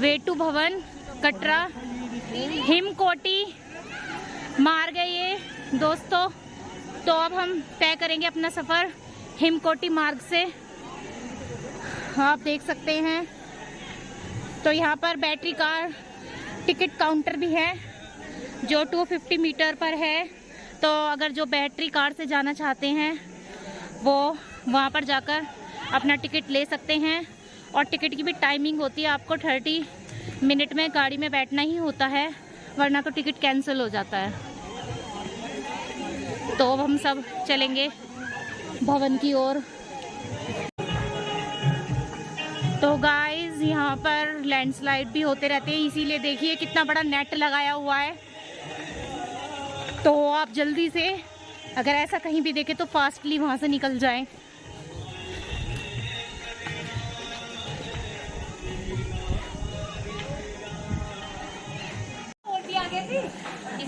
वेटू भवन कटरा हिमकोटी मार्ग है ये दोस्तों। तो अब हम तय करेंगे अपना सफ़र हिमकोटी मार्ग से। आप देख सकते हैं तो यहाँ पर बैटरी कार टिकट काउंटर भी है जो 250 मीटर पर है। तो अगर जो बैटरी कार से जाना चाहते हैं वो वहाँ पर जाकर अपना टिकट ले सकते हैं। और टिकट की भी टाइमिंग होती है, आपको 30 मिनट में गाड़ी में बैठना ही होता है, वरना तो टिकट कैंसिल हो जाता है। तो अब हम सब चलेंगे भवन की ओर। तो गाइस यहाँ पर लैंडस्लाइड भी होते रहते हैं, इसीलिए देखिए कितना बड़ा नेट लगाया हुआ है। तो आप जल्दी से अगर ऐसा कहीं भी देखें तो फास्टली वहाँ से निकल जाएं।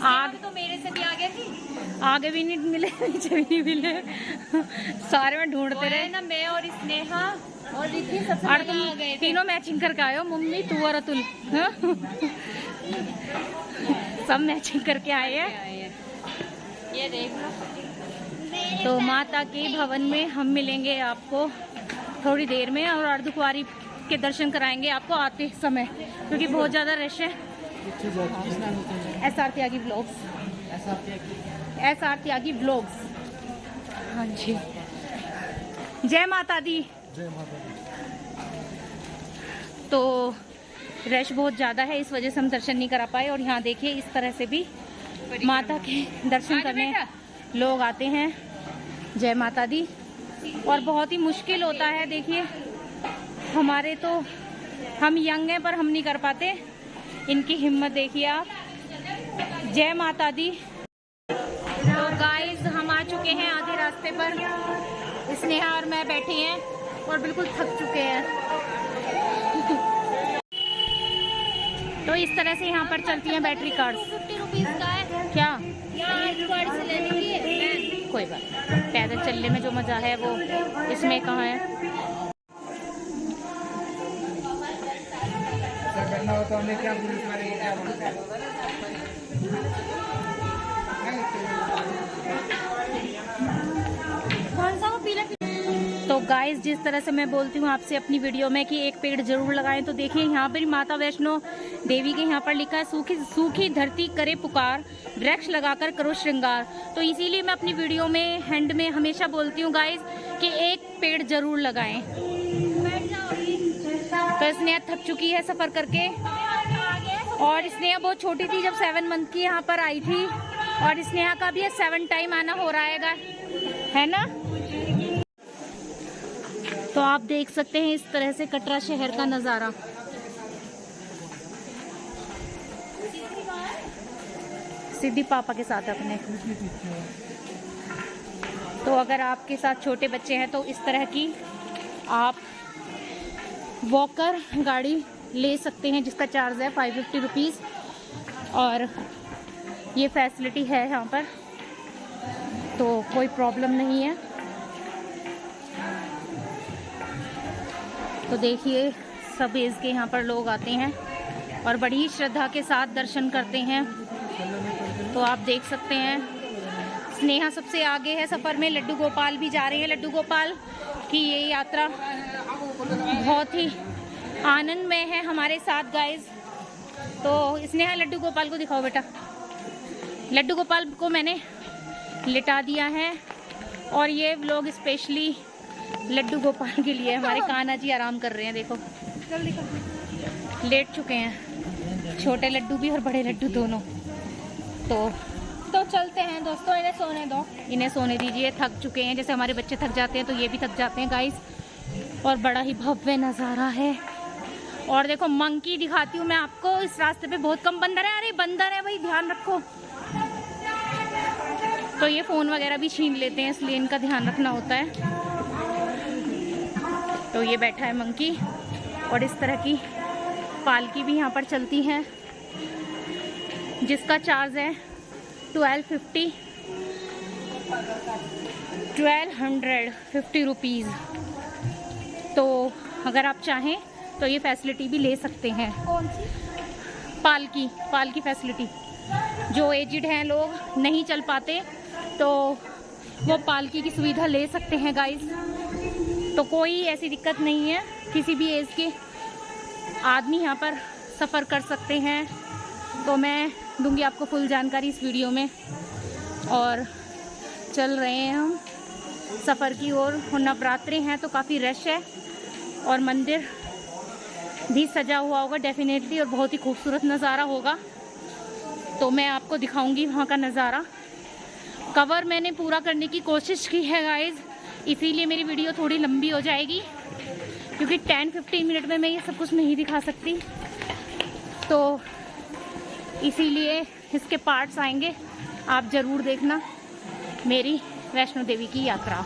आगे तो मेरे से भी आगे थी, आगे भी नहीं मिले नीचे भी नहीं मिले सारे में ढूंढते रहे ना। मैं और स्नेहा और रिद्धि सबसे पहले आ गए, तीनों मैचिंग करके आए हो, मम्मी तू और अतुल सब मैचिंग करके आए हैं। ये देख लो। तो माता के भवन में हम मिलेंगे आपको थोड़ी देर में और अर्धकुंवारी के दर्शन कराएंगे आपको आते समय, क्योंकि बहुत ज़्यादा रश है। SR त्यागी व्लॉग्स, SR त्यागी व्लॉग्स। हाँ जी, जय माता दी। जय माता दी। तो रश बहुत ज़्यादा है, इस वजह से हम दर्शन नहीं करा पाए। और यहाँ देखिए इस तरह से भी माता के दर्शन करने लोग आते हैं। जय माता दी। और बहुत ही मुश्किल होता है, देखिए हमारे तो हम यंग हैं पर हम नहीं कर पाते, इनकी हिम्मत देखिए आप। जय माता दी। तो गाइस हम आ चुके हैं आधे रास्ते पर, स्नेहा और मैं बैठे हैं और बिल्कुल थक चुके हैं। तो इस तरह से यहाँ पर चलती हैं बैटरी कार्स। 50 रुपीज़ का है क्या? से लेने की कोई बात, पैदल चलने में जो मज़ा है वो इसमें कहाँ है। कौन सा वो पीला? तो गाइस जिस तरह से मैं बोलती हूँ आपसे अपनी वीडियो में कि एक पेड़ जरूर लगाएं, तो देखिए यहाँ पर माता वैष्णो देवी के यहाँ पर लिखा है सूखी सूखी धरती करे पुकार, वृक्ष लगाकर करो श्रृंगार। तो इसीलिए मैं अपनी वीडियो में हैंड में हमेशा बोलती हूँ गाइस कि एक पेड़ जरूर लगाएं। तो स्नेहा थक चुकी है सफ़र करके, और स्नेहा बहुत छोटी थी जब 7 मंथ की यहाँ पर आई थी, और स्नेहा का भी 7 टाइम आना हो रहा है ना। तो आप देख सकते हैं इस तरह से कटरा शहर का नज़ारा। सिद्धि पापा के साथ अपने। तो अगर आपके साथ छोटे बच्चे हैं तो इस तरह की आप वॉकर गाड़ी ले सकते हैं, जिसका चार्ज है 550 रुपीज़। और ये फैसिलिटी है यहाँ पर, तो कोई प्रॉब्लम नहीं है। तो देखिए सब एज के यहाँ पर लोग आते हैं और बड़ी ही श्रद्धा के साथ दर्शन करते हैं। तो आप देख सकते हैं स्नेहा सबसे आगे है सफ़र में, लड्डू गोपाल भी जा रहे हैं। लड्डू गोपाल की ये यात्रा बहुत ही आनंदमय है हमारे साथ गाइस। तो स्नेहा लड्डू गोपाल को दिखाओ बेटा। लड्डू गोपाल को मैंने लिटा दिया है और ये व्लॉग स्पेशली लड्डू गोपाल के लिए। हमारे कान्हा जी आराम कर रहे हैं, देखो लेट चुके हैं, छोटे लड्डू भी और बड़े लड्डू दोनों। तो चलते हैं दोस्तों, इन्हें सोने दो, इन्हें सोने दीजिए, थक चुके हैं। जैसे हमारे बच्चे थक जाते हैं तो ये भी थक जाते हैं गाइस। और बड़ा ही भव्य नज़ारा है। और देखो मंकी दिखाती हूँ मैं आपको, इस रास्ते पे बहुत कम बंदर है। अरे बंदर है भाई, ध्यान रखो। तो ये फ़ोन वगैरह भी छीन लेते हैं, इसलिए इनका ध्यान रखना होता है। तो ये बैठा है मंकी। और इस तरह की पालकी भी यहाँ पर चलती हैं, जिसका चार्ज है 1250 रुपीज़। तो अगर आप चाहें तो ये फैसिलिटी भी ले सकते हैं। कौन सी? पालकी फैसिलिटी। जो एजिड हैं लोग, नहीं चल पाते, तो वो पालकी की सुविधा ले सकते हैं गाइस। तो कोई ऐसी दिक्कत नहीं है, किसी भी एज के आदमी यहाँ पर सफ़र कर सकते हैं। तो मैं दूंगी आपको फुल जानकारी इस वीडियो में। और चल रहे हैं हम सफ़र की ओर। और नवरात्रे हैं तो काफ़ी रश है और मंदिर भी सजा हुआ होगा डेफिनेटली, और बहुत ही खूबसूरत नज़ारा होगा। तो मैं आपको दिखाऊंगी वहाँ का नज़ारा। कवर मैंने पूरा करने की कोशिश की है गाइस, इसीलिए मेरी वीडियो थोड़ी लंबी हो जाएगी, क्योंकि 10-15 मिनट में मैं ये सब कुछ नहीं दिखा सकती। तो इसीलिए इसके पार्ट्स आएंगे, आप ज़रूर देखना मेरी वैष्णो देवी की यात्रा।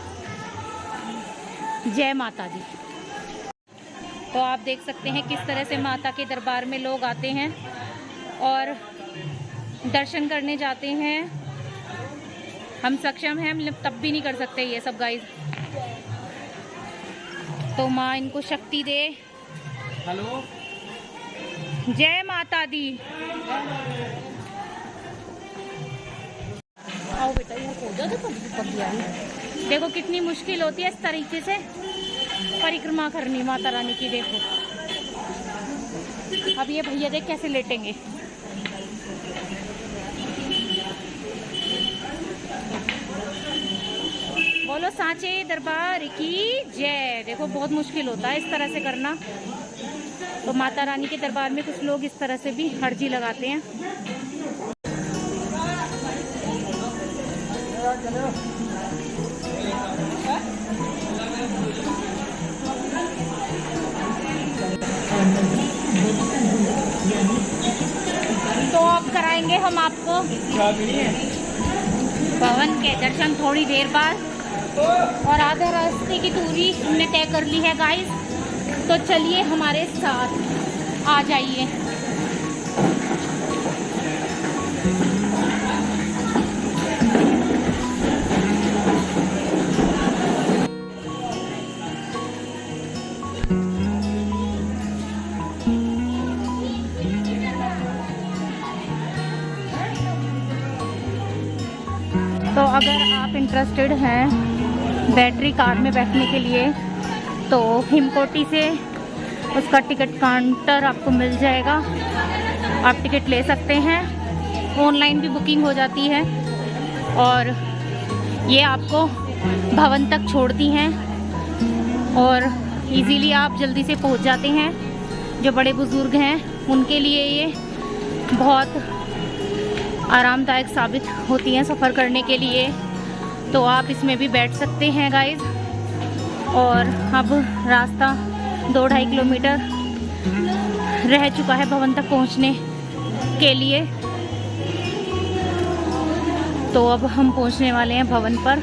जय माता दी। तो आप देख सकते हैं किस तरह से माता के दरबार में लोग आते हैं और दर्शन करने जाते हैं। हम सक्षम हैं, हम तब भी नहीं कर सकते ये सब गाइस। तो माँ इनको शक्ति दे। हेलो, जय माता दी। आओ बेटा, यहाँ हो जाओ। देखो कितनी मुश्किल होती है इस तरीके से परिक्रमा करनी माता रानी की। देखो अब ये भैया देख कैसे लेटेंगे। बोलो सांचे दरबार की जय। देखो बहुत मुश्किल होता है इस तरह से करना। तो माता रानी के दरबार में कुछ लोग इस तरह से भी अर्जी लगाते हैं। तो अब कराएंगे हम आपको भवन के दर्शन थोड़ी देर बाद, और आधे रास्ते की दूरी हमने तय कर ली है गाइस। तो चलिए हमारे साथ आ जाइए। तो अगर आप इंटरेस्टेड हैं बैटरी कार में बैठने के लिए, तो हिमकोटी से उसका टिकट काउंटर आपको मिल जाएगा। आप टिकट ले सकते हैं, ऑनलाइन भी बुकिंग हो जाती है, और ये आपको भवन तक छोड़ती हैं और इजीली आप जल्दी से पहुंच जाते हैं। जो बड़े बुजुर्ग हैं उनके लिए ये बहुत आरामदायक साबित होती हैं सफ़र करने के लिए। तो आप इसमें भी बैठ सकते हैं गाइस। और अब रास्ता 2-2.5 किलोमीटर रह चुका है भवन तक पहुंचने के लिए। तो अब हम पहुंचने वाले हैं भवन पर।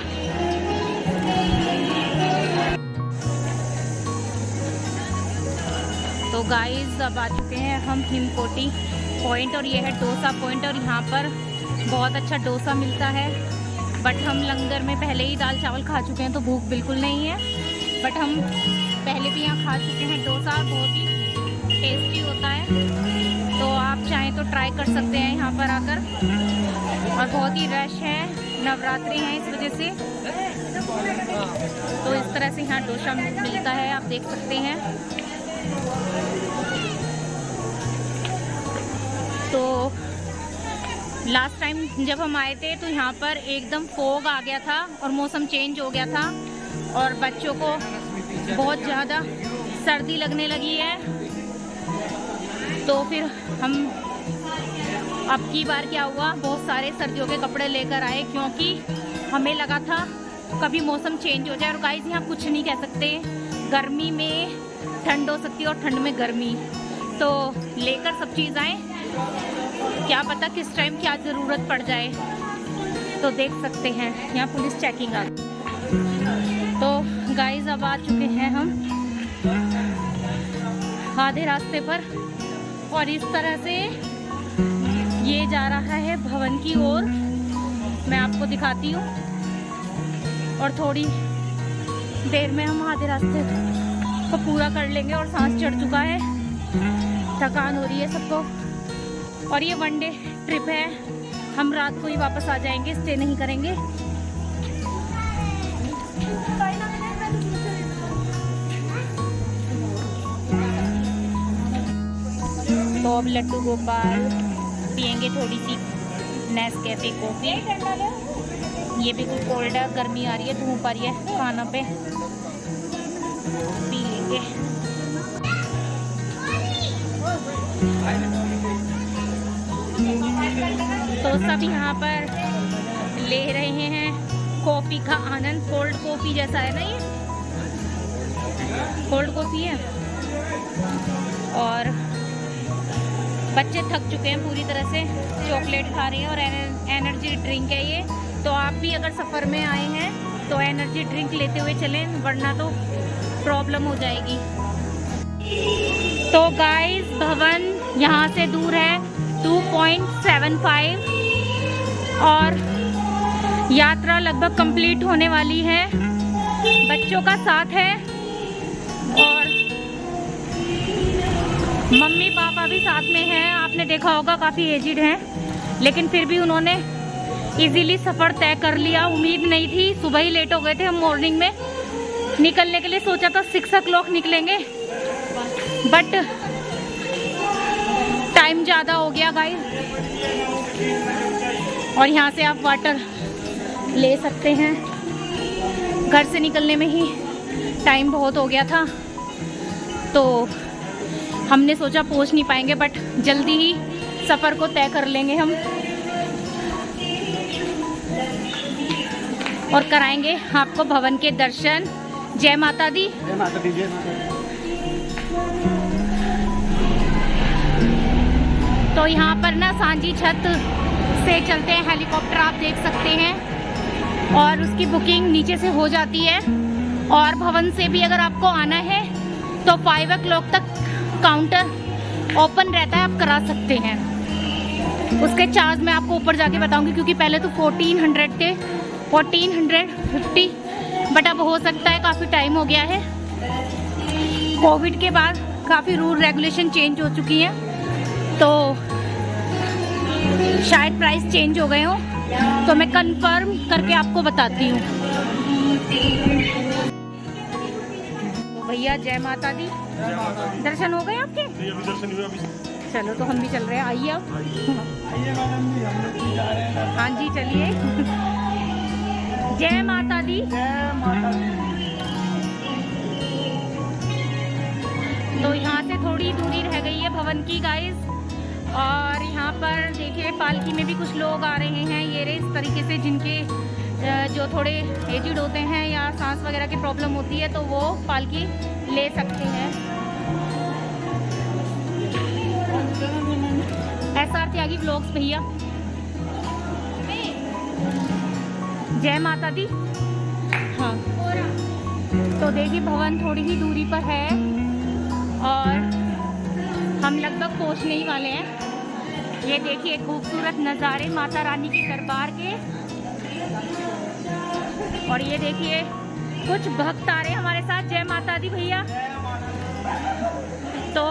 तो गाइस अब आ चुके हैं हम हिमकोटी पॉइंट, और ये है डोसा पॉइंट। और यहाँ पर बहुत अच्छा डोसा मिलता है, बट हम लंगर में पहले ही दाल चावल खा चुके हैं तो भूख बिल्कुल नहीं है। बट हम पहले भी यहाँ खा चुके हैं डोसा, बहुत ही टेस्टी होता है। तो आप चाहें तो ट्राई कर सकते हैं यहाँ पर आकर। और बहुत ही रश है, नवरात्रि हैं इस वजह से। तो इस तरह से यहाँ डोसा मिलता है, आप देख सकते हैं। तो लास्ट टाइम जब हम आए थे तो यहाँ पर एकदम फॉग आ गया था और मौसम चेंज हो गया था, और बच्चों को बहुत ज़्यादा सर्दी लगने लगी है। तो फिर हम अब की बार क्या हुआ, बहुत सारे सर्दियों के कपड़े लेकर आए, क्योंकि हमें लगा था कभी मौसम चेंज हो जाए। और गाइस यहाँ कुछ नहीं कह सकते, गर्मी में ठंड हो सकती है और ठंड में गर्मी। तो लेकर सब चीज़ आए, क्या पता किस टाइम क्या ज़रूरत पड़ जाए। तो देख सकते हैं यहाँ पुलिस चेकिंग आ। तो गाइस अब आ चुके हैं हम आधे रास्ते पर, और इस तरह से ये जा रहा है भवन की ओर। मैं आपको दिखाती हूँ, और थोड़ी देर में हम आधे रास्ते इसको पूरा कर लेंगे। और सांस चढ़ चुका है, थकान हो रही है सबको। और ये 1 डे ट्रिप है, हम रात को ही वापस आ जाएंगे, स्टे नहीं करेंगे। तो अब लड्डू गोपाल पियेंगे थोड़ी सी नेस्कैफे कॉफी। ये भी कुछ कोल्ड है, गर्मी आ रही है, धूप आ रही है, खाना पे पी लेंगे। तो सब यहाँ पर ले रहे हैं कॉफी का आनंद। कोल्ड कॉफी जैसा है ना, ये कोल्ड कॉफी है। और बच्चे थक चुके हैं पूरी तरह से, चॉकलेट खा रहे हैं और एनर्जी ड्रिंक है ये। तो आप भी अगर सफ़र में आए हैं तो एनर्जी ड्रिंक लेते हुए चलें, वरना तो प्रॉब्लम हो जाएगी। तो गाइस, भवन यहाँ से दूर है 2.75 और यात्रा लगभग कंप्लीट होने वाली है। बच्चों का साथ है और मम्मी पापा भी साथ में हैं। आपने देखा होगा काफ़ी एजिड हैं, लेकिन फिर भी उन्होंने इजीली सफ़र तय कर लिया। उम्मीद नहीं थी, सुबह ही लेट हो गए थे हम। मॉर्निंग में निकलने के लिए सोचा था 6 o'clock निकलेंगे, बट टाइम ज़्यादा हो गया गाइस। और यहाँ से आप वाटर ले सकते हैं। घर से निकलने में ही टाइम बहुत हो गया था, तो हमने सोचा पहुँच नहीं पाएंगे, बट जल्दी ही सफ़र को तय कर लेंगे हम और कराएंगे आपको भवन के दर्शन। जय माता दी। जय माता दी। जय माता दी। तो यहाँ पर ना सांझी छत से चलते हैं हेलीकॉप्टर, आप देख सकते हैं, और उसकी बुकिंग नीचे से हो जाती है। और भवन से भी अगर आपको आना है तो 5 o'clock तक काउंटर ओपन रहता है, आप करा सकते हैं। उसके चार्ज मैं आपको ऊपर जाके बताऊंगी, क्योंकि पहले तो 1400 थे, 1450, बट अब हो सकता है काफ़ी टाइम हो गया है। कोविड के बाद काफ़ी रूल रेगुलेशन चेंज हो चुकी हैं, तो शायद प्राइस चेंज हो गए हों। तो मैं कंफर्म करके आपको बताती हूँ। भैया जय माता दी। दर्शन हो गए आपके? नहीं, अभी दर्शन हुए अभी। चलो तो हम भी चल रहे हैं, आइए अब। आइए मैडम जी, हम लोग भी जा रहे हैं। हाँ जी, चलिए। जय माता दी। जय माता दी। तो यहाँ से थोड़ी दूरी रह गई है भवन की गाइस। और यहाँ पर देखिए पालकी में भी कुछ लोग आ रहे हैं। ये रहे इस तरीके से, जिनके जो थोड़े एजिड होते हैं या सांस वगैरह की प्रॉब्लम होती है, तो वो पालकी ले सकते हैं। SR त्यागी व्लॉग्स भैया। जय माता दी। हाँ, तो देखिए भवन थोड़ी ही दूरी पर है और हम लगभग पहुंचने ही वाले हैं। ये देखिए खूबसूरत नज़ारे माता रानी के दरबार के। और ये देखिए कुछ भक्त आ रहे हैं हमारे साथ। जय माता दी भैया। तो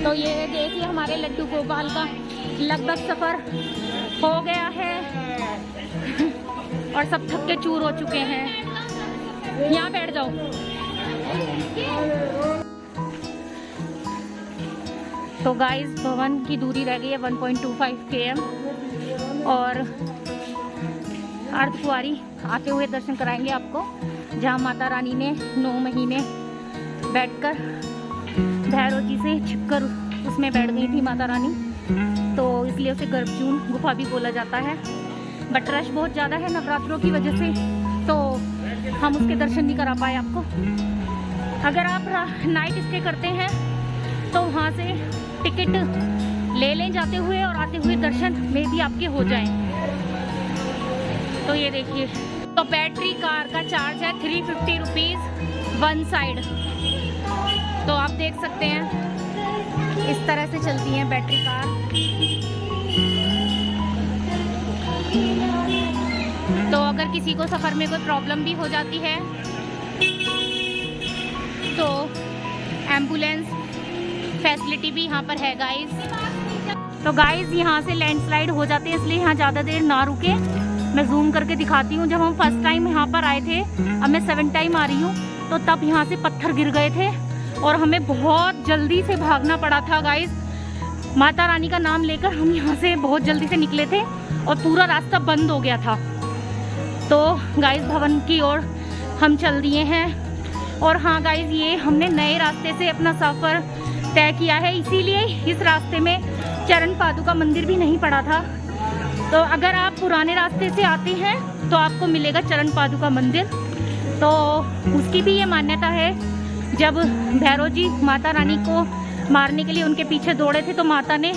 तो ये देखिए हमारे लड्डू गोपाल का लगभग सफ़र हो गया है और सब थक के चूर हो चुके हैं। यहाँ बैठ जाओ। तो गाइस भवन की दूरी रह गई है 1.25 km और अर्धकुंवारी आते हुए दर्शन कराएंगे आपको, जहाँ माता रानी ने 9 महीने बैठकर भैरव जी से छिपकर उसमें बैठ गई थी माता रानी, तो इसलिए उसे गर्भजून गुफा भी बोला जाता है। बट रश बहुत ज़्यादा है नवरात्रों की वजह से, तो हम उसके दर्शन नहीं करा पाए आपको। अगर आप नाइट स्टे करते हैं तो वहाँ से टिकट ले लें जाते हुए, और आते हुए दर्शन में भी आपके हो जाएं। तो ये देखिए, तो बैटरी कार का चार्ज है 350 रुपीज़ 1 साइड। तो आप देख सकते हैं इस तरह से चलती हैं बैटरी कार। तो अगर किसी को सफ़र में कोई प्रॉब्लम भी हो जाती है तो एम्बुलेंस फैसिलिटी भी यहाँ पर है गाइस। तो गाइस यहाँ से लैंडस्लाइड हो जाते हैं, इसलिए यहाँ ज़्यादा देर ना रुके। मैं जूम करके दिखाती हूँ। जब हम फर्स्ट टाइम यहाँ पर आए थे, अब मैं 7 टाइम आ रही हूँ, तो तब यहाँ से पत्थर गिर गए थे और हमें बहुत जल्दी से भागना पड़ा था गाइस। माता रानी का नाम लेकर हम यहाँ से बहुत जल्दी से निकले थे और पूरा रास्ता बंद हो गया था। तो गाइस भवन की ओर हम चल दिए हैं। और हाँ गाइस, ये हमने नए रास्ते से अपना सफ़र तय किया है, इसीलिए इस रास्ते में चरण पादुका मंदिर भी नहीं पड़ा था। तो अगर आप पुराने रास्ते से आते हैं तो आपको मिलेगा चरण पादुका मंदिर। तो उसकी भी ये मान्यता है, जब भैरव जी माता रानी को मारने के लिए उनके पीछे दौड़े थे तो माता ने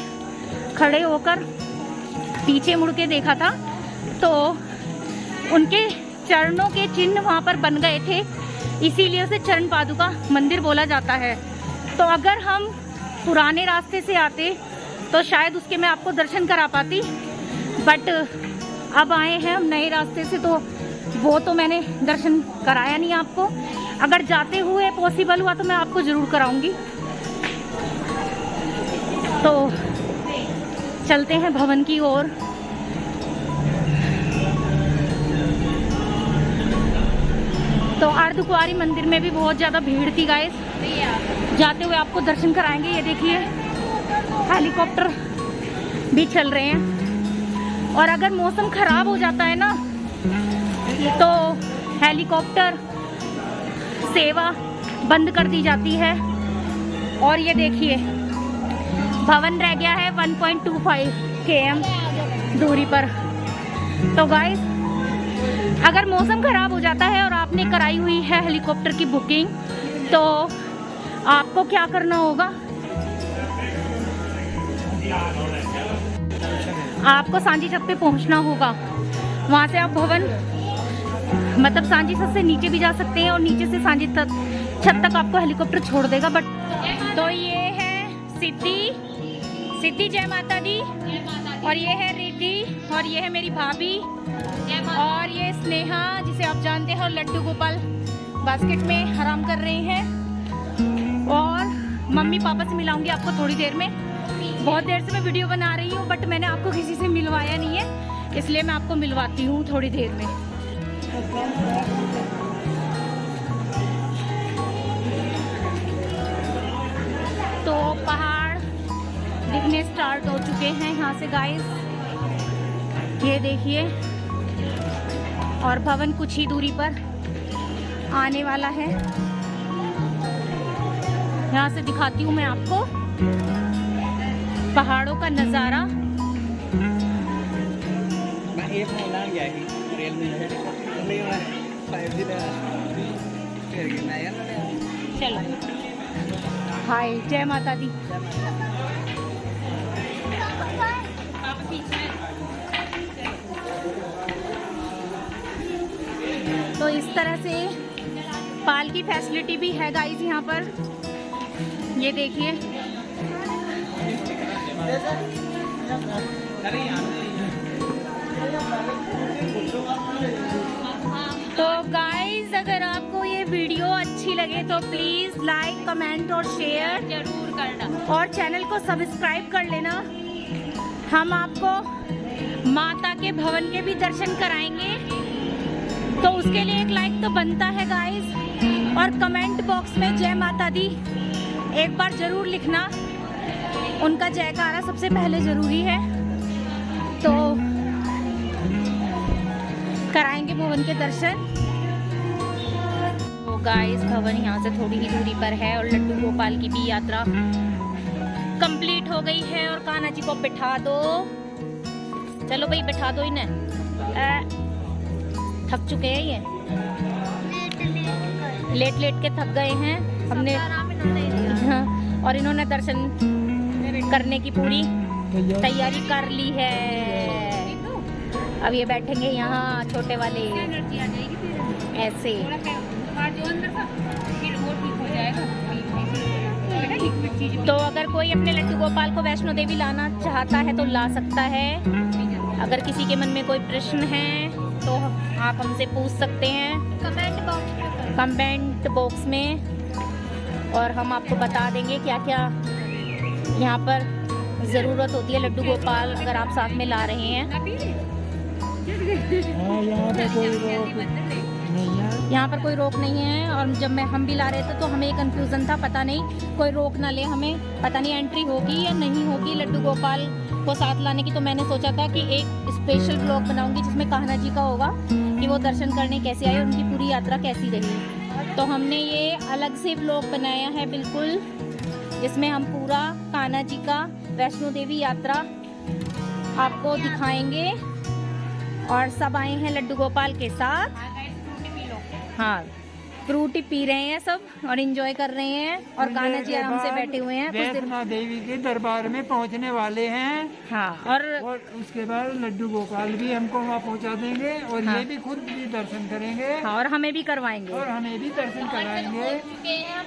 खड़े होकर पीछे मुड़ के देखा था, तो उनके चरणों के चिन्ह वहाँ पर बन गए थे, इसीलिए उसे चरण पादुका मंदिर बोला जाता है। तो अगर हम पुराने रास्ते से आते तो शायद उसके मैं आपको दर्शन करा पाती, बट अब आए हैं हम नए रास्ते से, तो वो तो मैंने दर्शन कराया नहीं आपको। अगर जाते हुए पॉसिबल हुआ तो मैं आपको ज़रूर कराऊंगी। तो चलते हैं भवन की ओर। तो अर्धकुंवारी मंदिर में भी बहुत ज़्यादा भीड़ थी गाइस। जाते हुए आपको दर्शन कराएंगे। ये देखिए हेलीकॉप्टर भी चल रहे हैं, और अगर मौसम ख़राब हो जाता है ना तो हेलीकॉप्टर सेवा बंद कर दी जाती है। और ये देखिए भवन रह गया है 1.25 km दूरी पर। तो गाइस अगर मौसम ख़राब हो जाता है और आपने कराई हुई है हेलीकॉप्टर की बुकिंग, तो आपको क्या करना होगा, आपको सांची छत पे पहुंचना होगा। वहां से आप भवन मतलब सांची छत से नीचे भी जा सकते हैं और नीचे से सांची छत तक आपको हेलीकॉप्टर छोड़ देगा। बट तो ये है सिद्धि जय माता दी, और ये है रिद्धि, और ये है मेरी भाभी, और ये स्नेहा जिसे आप जानते हैं, और लड्डू गोपाल बास्केट में आराम कर रहे हैं। और मम्मी पापा से मिलाऊंगी आपको थोड़ी देर में। बहुत देर से मैं वीडियो बना रही हूँ, बट मैंने आपको किसी से मिलवाया नहीं है, इसलिए मैं आपको मिलवाती हूँ थोड़ी देर में। तो पहाड़ दिखने स्टार्ट हो चुके हैं यहाँ से गाइस, ये देखिए। और भवन कुछ ही दूरी पर आने वाला है। यहाँ से दिखाती हूँ मैं आपको पहाड़ों का नज़ारा। चलो हाय, जय माता दी। तो इस तरह से पाल की फैसिलिटी भी है गाइस यहाँ पर, ये देखिए। तो गाइस अगर आपको ये वीडियो अच्छी लगे तो प्लीज़ लाइक, कमेंट और शेयर जरूर करना, और चैनल को सब्सक्राइब कर लेना। हम आपको माता के भवन के भी दर्शन कराएंगे, तो उसके लिए एक लाइक तो बनता है गाइस, और कमेंट बॉक्स में जय माता दी एक बार ज़रूर लिखना। उनका जयकारा सबसे पहले ज़रूरी है। तो कराएंगे भवन के दर्शन। तो गाइस भवन यहाँ से थोड़ी ही दूरी पर है, और लड्डू गोपाल की भी यात्रा कंप्लीट हो गई है। और कान्हा जी को बिठा दो, चलो भाई बिठा दो इन्हें, थक चुके हैं ये, लेट लेट के थक गए हैं हमने। हाँ, और इन्होंने दर्शन करने की पूरी तैयारी कर ली है। अब ये बैठेंगे यहाँ छोटे वाले ऐसे। तो अगर कोई अपने लड्डू गोपाल को वैष्णो देवी लाना चाहता है तो ला सकता है। अगर किसी के मन में कोई प्रश्न है तो आप हमसे पूछ सकते हैं कमेंट बॉक्स में, और हम आपको बता देंगे क्या क्या यहाँ पर ज़रूरत होती है लड्डू गोपाल अगर आप साथ में ला रहे हैं। यहाँ पर कोई रोक नहीं है। और जब हम भी ला रहे थे तो हमें कन्फ्यूज़न था, पता नहीं कोई रोक ना ले हमें, पता नहीं एंट्री होगी या नहीं होगी लड्डू गोपाल को साथ लाने की। तो मैंने सोचा था कि एक स्पेशल ब्लॉग बनाऊंगी जिसमें कान्हा जी का होगा कि वो दर्शन करने कैसे आए, उनकी पूरी यात्रा कैसी रही। तो हमने ये अलग से ब्लॉग बनाया है बिल्कुल, जिसमें हम पूरा कान्हा जी का वैष्णो देवी यात्रा आपको दिखाएंगे। और सब आए हैं लड्डू गोपाल के साथ। हाँ, फ्रूटी पी रहे हैं सब और एंजॉय कर रहे हैं, और कान्हा जी आराम से बैठे हुए हैं। वैष्णो देवी के दरबार में पहुंचने वाले हैं। हाँ, और उसके बाद लड्डू गोपाल भी हमको वहाँ पहुंचा देंगे, और हाँ, ये भी खुद भी दर्शन करेंगे। हाँ, और हमें भी करवाएंगे, और हमें भी दर्शन कराएंगे।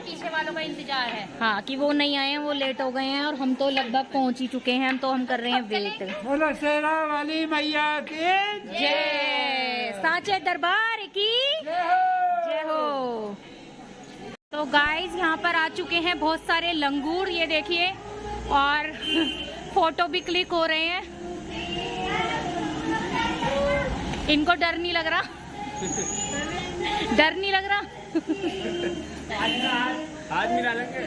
पीछे वालों का इंतजार है, हाँ, कि वो नहीं आए हैं, वो लेट हो गए हैं, और हम तो लगभग पहुंच ही चुके हैं। तो हम कर रहे हैं वेट। बोलो शेरा वाली मैया की जय, साचे दरबार की जय हो। तो गाइज यहाँ पर आ चुके हैं बहुत सारे लंगूर, ये देखिए, और फोटो भी क्लिक हो रहे हैं। इनको डर नहीं लग रहा, डर नहीं लग रहा। हाथ मिला लेंगे,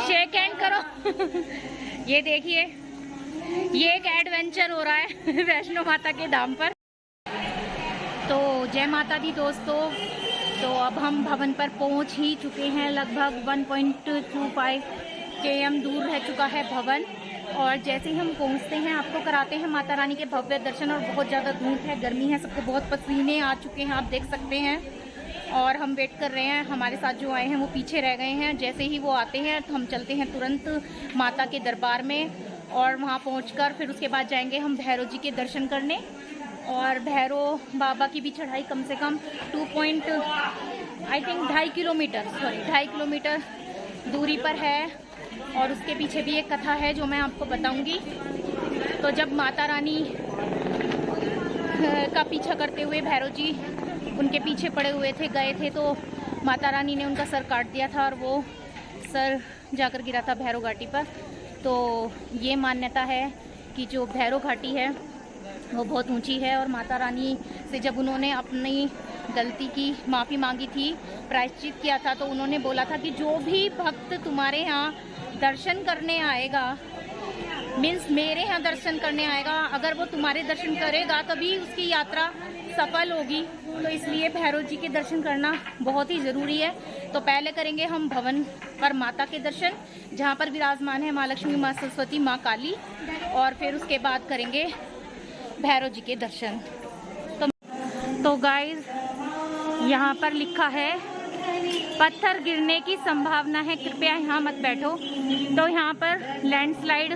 शेक हैंड करो। ये देखिए, ये एक एडवेंचर हो रहा है वैष्णो माता के धाम पर। तो जय माता दी दोस्तों, तो अब हम भवन पर पहुंच ही चुके हैं। लगभग 1.25 km दूर रह चुका है भवन, और जैसे ही हम पहुंचते हैं आपको कराते हैं माता रानी के भव्य दर्शन। और बहुत ज़्यादा धूप है, गर्मी है, सबको बहुत पसीने आ चुके हैं, आप देख सकते हैं। और हम वेट कर रहे हैं, हमारे साथ जो आए हैं वो पीछे रह गए हैं। जैसे ही वो आते हैं तो हम चलते हैं तुरंत माता के दरबार में, और वहाँ पहुँचकर फिर उसके बाद जाएंगे हम भैरव जी के दर्शन करने। और भैरव बाबा की भी चढ़ाई कम से कम 2.2 किलोमीटर दूरी पर है। और उसके पीछे भी एक कथा है जो मैं आपको बताऊंगी। तो जब माता रानी का पीछा करते हुए भैरव जी उनके पीछे पड़े हुए थे, गए थे, तो माता रानी ने उनका सर काट दिया था, और वो सर जाकर गिरा था भैरव घाटी पर। तो ये मान्यता है कि जो भैरव घाटी है वो बहुत ऊंची है, और माता रानी से जब उन्होंने अपनी गलती की माफ़ी मांगी थी, प्रायश्चित किया था, तो उन्होंने बोला था कि जो भी भक्त तुम्हारे यहाँ दर्शन करने आएगा, मीन्स मेरे यहाँ दर्शन करने आएगा, अगर वो तुम्हारे दर्शन करेगा तभी उसकी यात्रा सफल होगी। तो इसलिए भैरव जी के दर्शन करना बहुत ही ज़रूरी है। तो पहले करेंगे हम भवन पर माता के दर्शन, जहाँ पर विराजमान है माँ लक्ष्मी, माँ सरस्वती, माँ काली, और फिर उसके बाद करेंगे भैरव जी के दर्शन। तो गाइज यहाँ पर लिखा है पत्थर गिरने की संभावना है, कृपया यहाँ मत बैठो। तो यहाँ पर लैंडस्लाइड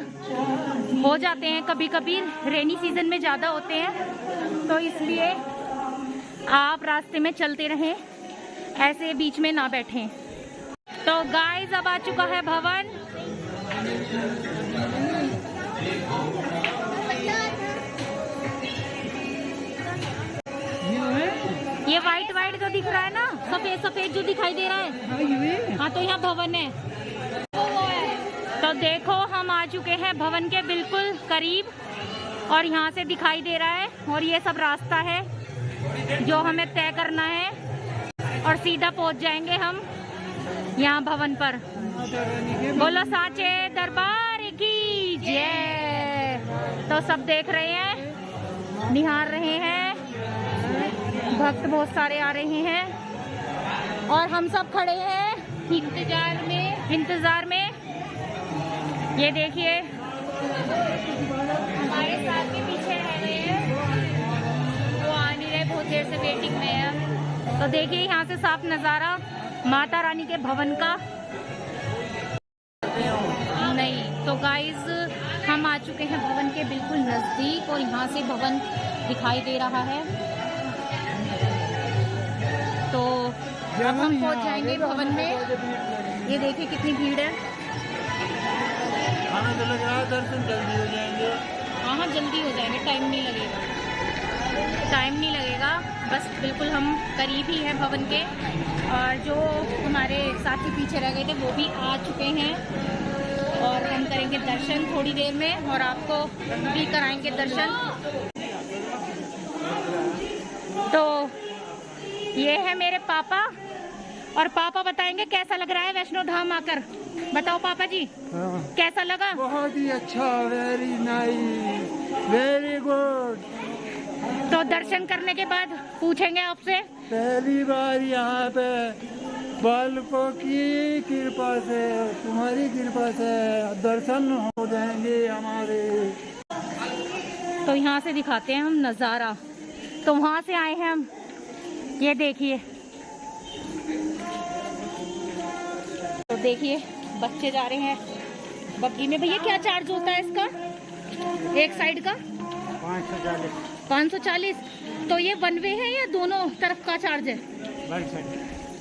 हो जाते हैं कभी कभी, रेनी सीजन में ज़्यादा होते हैं, तो इसलिए आप रास्ते में चलते रहें, ऐसे बीच में ना बैठें। तो गाइज अब आ चुका है भवन। ये वाइट वाइट जो दिख रहा है ना, सफेद सफेद जो दिखाई दे रहा है, हाँ, तो यहाँ भवन है। तो देखो हम आ चुके हैं भवन के बिल्कुल करीब, और यहाँ से दिखाई दे रहा है, और ये सब रास्ता है जो हमें तय करना है, और सीधा पहुँच जाएंगे हम यहाँ भवन पर। बोलो साचे दरबार की जय। तो सब देख रहे हैं, निहार रहे हैं, भक्त बहुत सारे आ रहे हैं, और हम सब खड़े हैं इंतजार में। ये देखिए हमारे साथ के पीछे रह रहे हैं, वो आ नहीं रहे, बहुत देर से वेटिंग में है। तो देखिए यहाँ से साफ नज़ारा माता रानी के भवन का। नहीं, तो गाइज हम आ चुके हैं भवन के बिल्कुल नज़दीक, और यहाँ से भवन दिखाई दे रहा है। तो अब हम पहुंच जाएंगे भवन में। ये देखिए कितनी भीड़ है। हमें तो लग रहा है दर्शन जल्दी हो जाएंगे। हाँ, जल्दी हो जाएंगे, टाइम नहीं लगेगा। टाइम नहीं लगेगा, बस बिल्कुल हम करीब ही हैं भवन के। और जो हमारे साथी पीछे रह गए थे वो भी आ चुके हैं और हम करेंगे दर्शन थोड़ी देर में और आपको भी कराएंगे दर्शन। तो ये है मेरे पापा और पापा बताएंगे कैसा लग रहा है वैष्णो धाम आकर। बताओ पापा जी, कैसा लगा? बहुत ही अच्छा, वेरी नाइस, वेरी गुड। तो दर्शन करने के बाद पूछेंगे आपसे, पहली बार यहाँ पे बालकों की कृपा से, तुम्हारी कृपा से दर्शन हो जाएंगे हमारे। तो यहाँ से दिखाते हैं हम नज़ारा। तो वहाँ से आए हैं हम, ये देखिए। तो देखिए बच्चे जा रहे हैं बग्गी में। भैया क्या चार्ज होता है इसका एक साइड का? 540। तो ये वन वे है या दोनों तरफ का चार्ज है?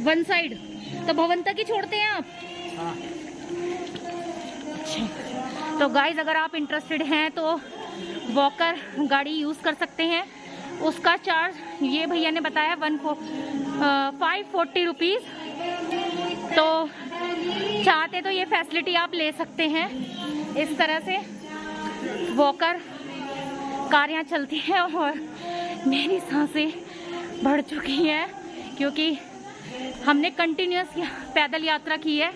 One side. तो भवन तक ही छोड़ते हैं आप? हाँ। अच्छा, तो गाइज अगर आप इंटरेस्टेड हैं तो वॉकर गाड़ी यूज़ कर सकते हैं। उसका चार्ज ये भैया ने बताया 540 रुपीज़। तो चाहते तो ये फैसिलिटी आप ले सकते हैं। इस तरह से वॉकर कार यहाँ चलती है और मेरी सांसें बढ़ चुकी हैं क्योंकि हमने कंटिन्यूअस पैदल यात्रा की है,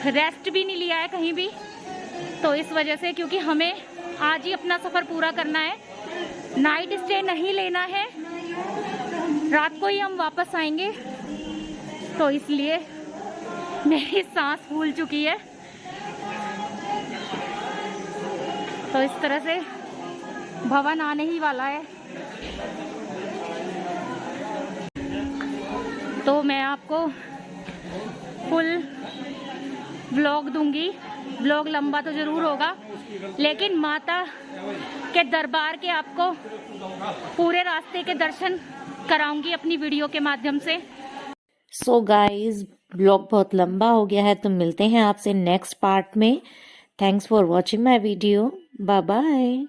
रेस्ट भी नहीं लिया है कहीं भी। तो इस वजह से, क्योंकि हमें आज ही अपना सफ़र पूरा करना है, नाइट स्टे नहीं लेना है, रात को ही हम वापस आएंगे, तो इसलिए मेरी सांस फूल चुकी है। तो इस तरह से भवन आने ही वाला है। तो मैं आपको फुल व्लॉग दूंगी। व्लॉग लंबा तो ज़रूर होगा, लेकिन माता के दरबार के आपको पूरे रास्ते के दर्शन कराऊंगी अपनी वीडियो के माध्यम से। सो गाइस, ब्लॉग बहुत लंबा हो गया है, तो मिलते हैं आपसे नेक्स्ट पार्ट में। Thanks for watching my video. Bye bye.